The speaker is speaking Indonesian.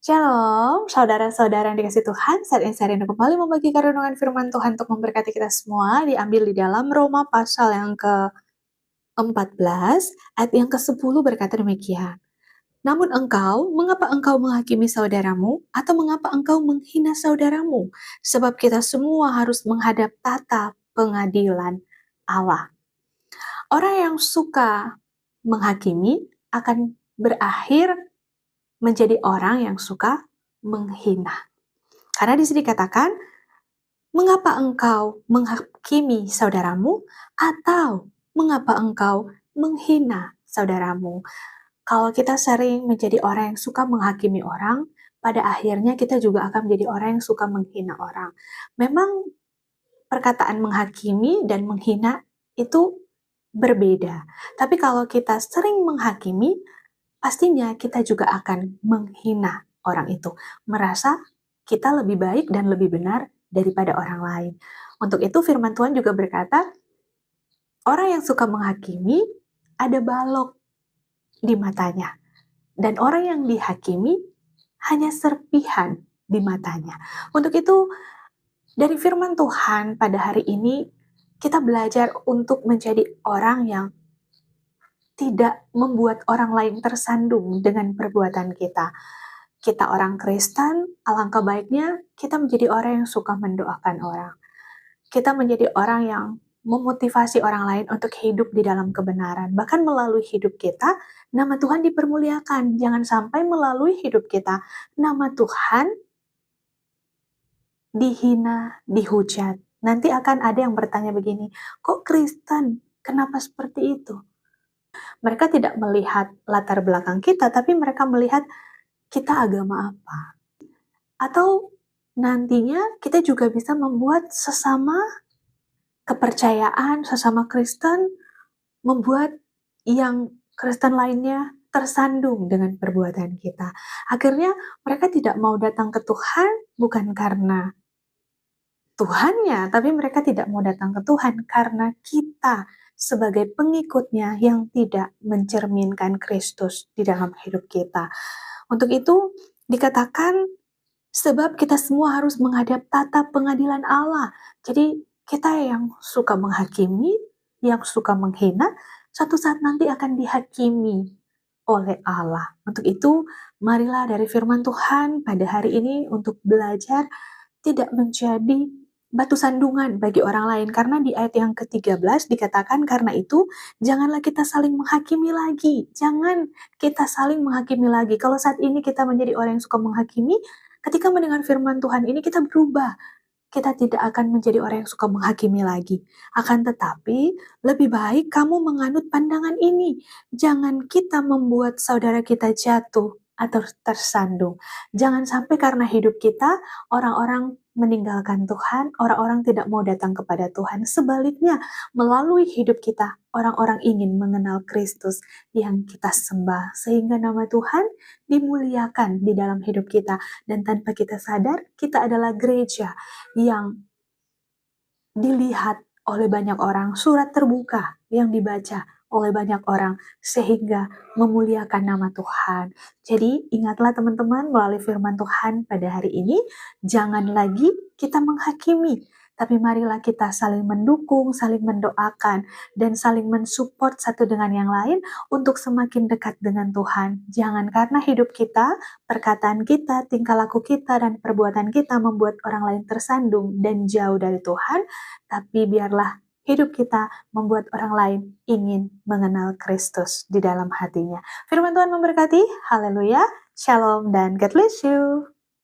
Shalom, saudara-saudara yang dikasihi Tuhan. Saat ini saya rindu kembali membagikan renungan firman Tuhan untuk memberkati kita semua. Diambil di dalam Roma pasal yang ke-14, ayat yang ke-10 berkata demikian. Namun mengapa engkau menghakimi saudaramu? Atau mengapa engkau menghina saudaramu? Sebab kita semua harus menghadap tata pengadilan Allah. Orang yang suka menghakimi akan berakhir menjadi orang yang suka menghina. Karena di sini dikatakan, mengapa engkau menghakimi saudaramu atau mengapa engkau menghina saudaramu? Kalau kita sering menjadi orang yang suka menghakimi orang, pada akhirnya kita juga akan menjadi orang yang suka menghina orang. Memang perkataan menghakimi dan menghina itu berbeda. Tapi kalau kita sering menghakimi, pastinya kita juga akan menghina orang itu, merasa kita lebih baik dan lebih benar daripada orang lain. Untuk itu firman Tuhan juga berkata, orang yang suka menghakimi ada balok di matanya, dan orang yang dihakimi hanya serpihan di matanya. Untuk itu, dari firman Tuhan pada hari ini, kita belajar untuk menjadi orang yang tidak membuat orang lain tersandung dengan perbuatan kita. Kita orang Kristen, alangkah baiknya kita menjadi orang yang suka mendoakan orang. Kita menjadi orang yang memotivasi orang lain untuk hidup di dalam kebenaran. Bahkan melalui hidup kita, nama Tuhan dipermuliakan. Jangan sampai melalui hidup kita, nama Tuhan dihina, dihujat. Nanti akan ada yang bertanya begini, kok Kristen? Kenapa seperti itu? Mereka tidak melihat latar belakang kita, tapi mereka melihat kita agama apa. Atau nantinya kita juga bisa membuat sesama kepercayaan, sesama Kristen, membuat yang Kristen lainnya tersandung dengan perbuatan kita. Akhirnya mereka tidak mau datang ke Tuhan bukan karena Tuhannya, tapi mereka tidak mau datang ke Tuhan karena kita sebagai pengikutnya yang tidak mencerminkan Kristus di dalam hidup kita. Untuk itu dikatakan sebab kita semua harus menghadap tata pengadilan Allah. Jadi kita yang suka menghakimi, yang suka menghina, suatu saat nanti akan dihakimi oleh Allah. Untuk itu, marilah dari firman Tuhan pada hari ini untuk belajar tidak menjadi batu sandungan bagi orang lain. Karena di ayat yang ke-13 dikatakan, karena itu janganlah kita saling menghakimi lagi. Jangan kita saling menghakimi lagi. Kalau saat ini kita menjadi orang yang suka menghakimi, ketika mendengar firman Tuhan ini kita berubah. Kita tidak akan menjadi orang yang suka menghakimi lagi. Akan tetapi, lebih baik kamu menganut pandangan ini. Jangan kita membuat saudara kita jatuh atau tersandung. Jangan sampai karena hidup kita, orang-orang meninggalkan Tuhan, orang-orang tidak mau datang kepada Tuhan. Sebaliknya, melalui hidup kita, orang-orang ingin mengenal Kristus yang kita sembah. Sehingga nama Tuhan dimuliakan di dalam hidup kita. Dan tanpa kita sadar, kita adalah gereja yang dilihat oleh banyak orang, surat terbuka yang dibaca oleh banyak orang, sehingga memuliakan nama Tuhan. Jadi ingatlah teman-teman, melalui firman Tuhan pada hari ini, jangan lagi kita menghakimi, tapi marilah kita saling mendukung, saling mendoakan, dan saling mensupport satu dengan yang lain untuk semakin dekat dengan Tuhan. Jangan karena hidup kita, perkataan kita, tingkah laku kita, dan perbuatan kita membuat orang lain tersandung dan jauh dari Tuhan, tapi biarlah hidup kita membuat orang lain ingin mengenal Kristus di dalam hatinya. Firman Tuhan memberkati, haleluya, shalom, dan God bless you.